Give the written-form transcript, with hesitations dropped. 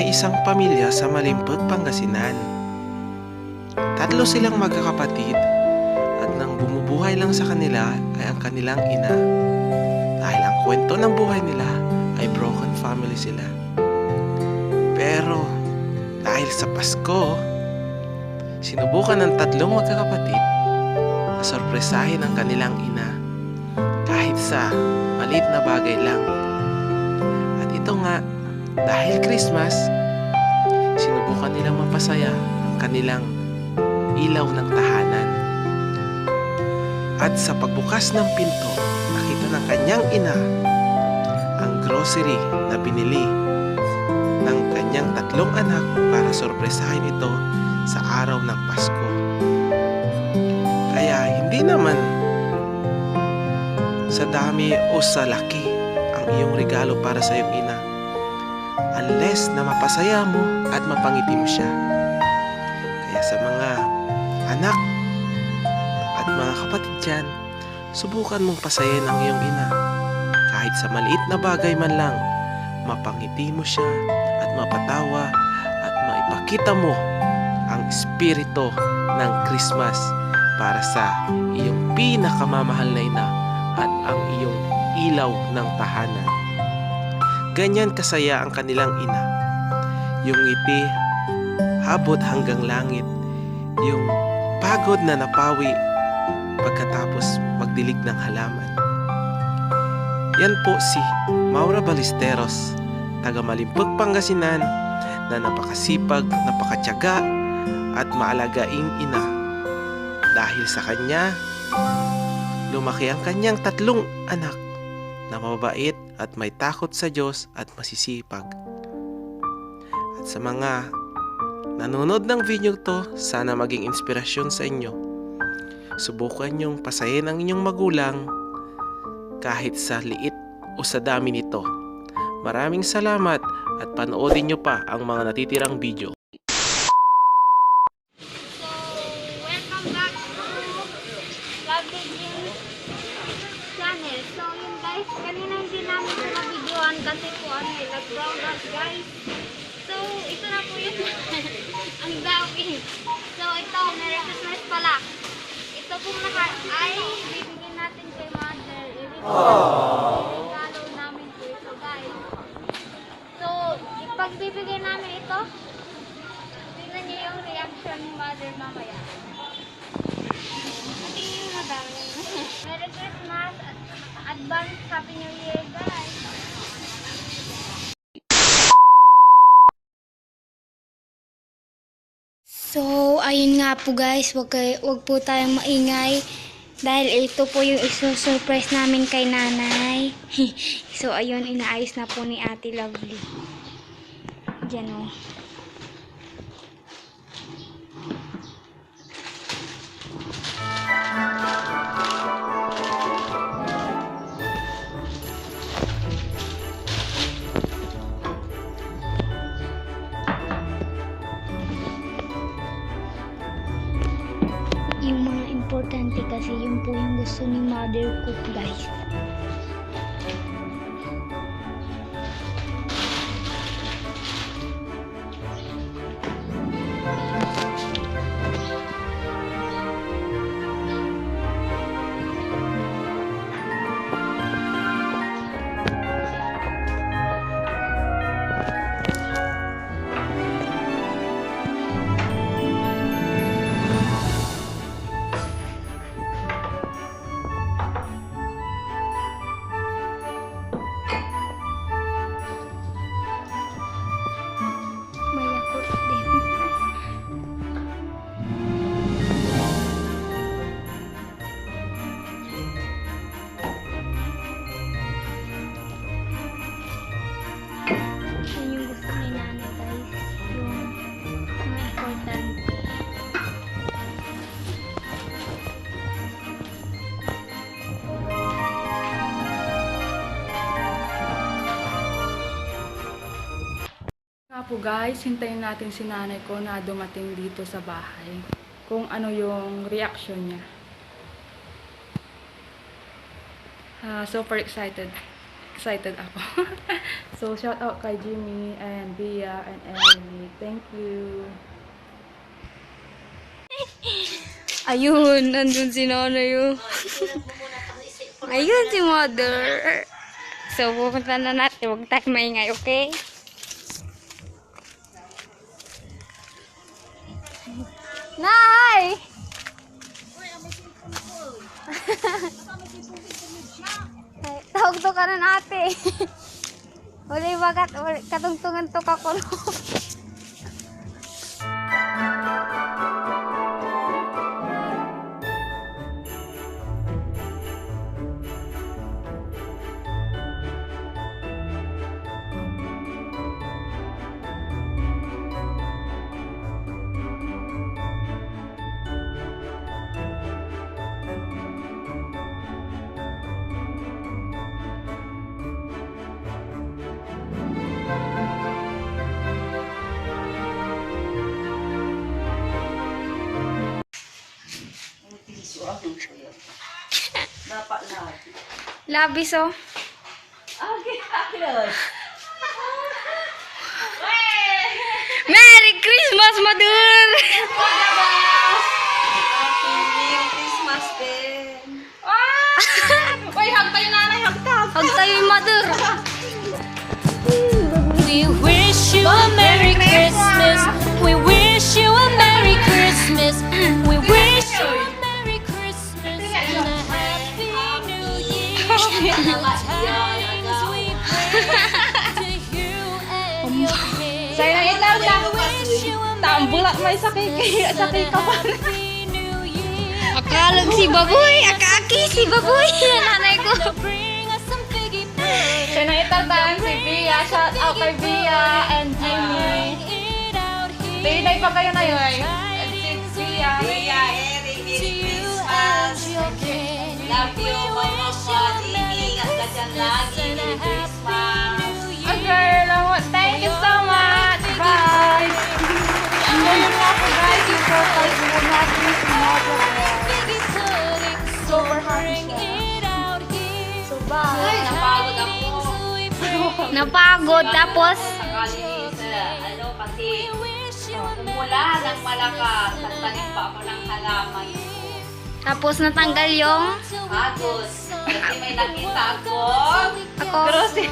may isang pamilya sa Malimpog, Pangasinan. Tatlo silang magkakapatid at nang bumubuhay lang sa kanila ay ang kanilang ina. Dahil ang kwento ng buhay nila ay broken family sila. Pero dahil sa Pasko, sinubukan ng tatlong magkakapatid na sorpresahin ang kanilang ina kahit sa maliit na bagay lang. At ito nga, dahil Christmas, sinubukan nilang mapasaya ang kanilang ilaw ng tahanan. At sa pagbukas ng pinto, nakita ng kanyang ina ang grocery na binili ng kanyang tatlong anak para sorpresahin ito sa araw ng Pasko. Kaya hindi naman sa dami o sa laki ang iyong regalo para sa iyong ina, unless na mapasaya mo at mapangiti mo siya. Kaya sa mga anak at mga kapatid dyan, subukan mong pasayahin ang iyong ina. Kahit sa maliit na bagay man lang, mapangiti mo siya at mapatawa at maipakita mo ang espiritu ng Christmas para sa iyong pinakamamahal na ina at ang iyong ilaw ng tahanan. Ganyan kasaya ang kanilang ina. Yung ngiti, habot hanggang langit. Yung pagod na napawi pagkatapos magdilig ng halaman. Yan po si Maura Ballesteros, taga Malimpog, Pangasinan, na napakasipag, napakatyaga at maalagaing ina. Dahil sa kanya, lumaki ang kanyang tatlong anak na mabait at may takot sa Diyos at masisipag. At sa mga nanonood ng video to, sana maging inspirasyon sa inyo. Subukan niyong pasayin ang inyong magulang kahit sa liit o sa dami nito. Maraming salamat at panoodin niyo pa ang mga natitirang video. So, welcome back to Lovely Dreams channel. So, yun guys, kanina hindi namin ito na-videoan kasi po nag-brown out guys. So, ito na po yun. Ang dami. So, ito, Merry Christmas pala. Ito pong lahat ay bibigyan natin kay Mother. Regalo namin po ito guys. So, ipagbibigay namin ito, tingnan niyo yung reaction ni Mother mamaya. Tingnan mo dami. Merry Christmas at advance Happy New Year guys. So, ayun nga po guys, wag po tayong maingay dahil ito po yung iso-surprise namin kay nanay. So, ayun, inaayos na po ni Ate Lovely. Diyan o. Yung mga importante kasi yun po yung gusto ni Mother Cook guys. May yakot din. Yun yung gusto ni nanay guys. Yung mga importante. Nga po guys, hintayin natin si nanay ko na dumating dito sa bahay. Kung ano yung reaction niya. Super excited. excited ako. So, shout out kay Jimmy and Bia and Emily. Thank you. Ayun, nandun si nanay yun. Ayun si mother. So, pupunta na natin. Huwag tayo maingay, okay? Nay! Ay, tawag to ka na ate. Wala bagat, katungtungan to ka ko. Labis oh. Merry Christmas, mother! Christmas din. Uy, hug tayo nanay, hug tayo. Hug tayo, mother! We wish you a Merry Christmas. We wish you a Merry Christmas. We wish you a Merry Christmas and a Happy New Year. Times we pray to you and your kids. Sa'yo na itaw na. We wish you a Tambula may sakay ka pa. Happy New Year. Akalag si baboy! Akaki si baboy! Nanay ko! Bring us some figgy pudding. Sa'yo na itaw tayo si Bia. Shout out kay Bia and Jimmy. It out here. Day pa kayo na yun. And si Bia. Kuya Eric, Merry Christmas. Love you, Mama Jimmy. Ingat ka dyan lagi. Merry Christmas. Okay, thank you so much. Bye. Ngayon nga po guys, yung total mo natin si Mother. Super happy siya. So bye. Napagod ako. Napagod, tapos Sakali kasi umula ng malakas. Nagtanim pa ako ng halaman ko. tapos natanggal yung Agos. Kasi may nakita ako. ako. Grocery.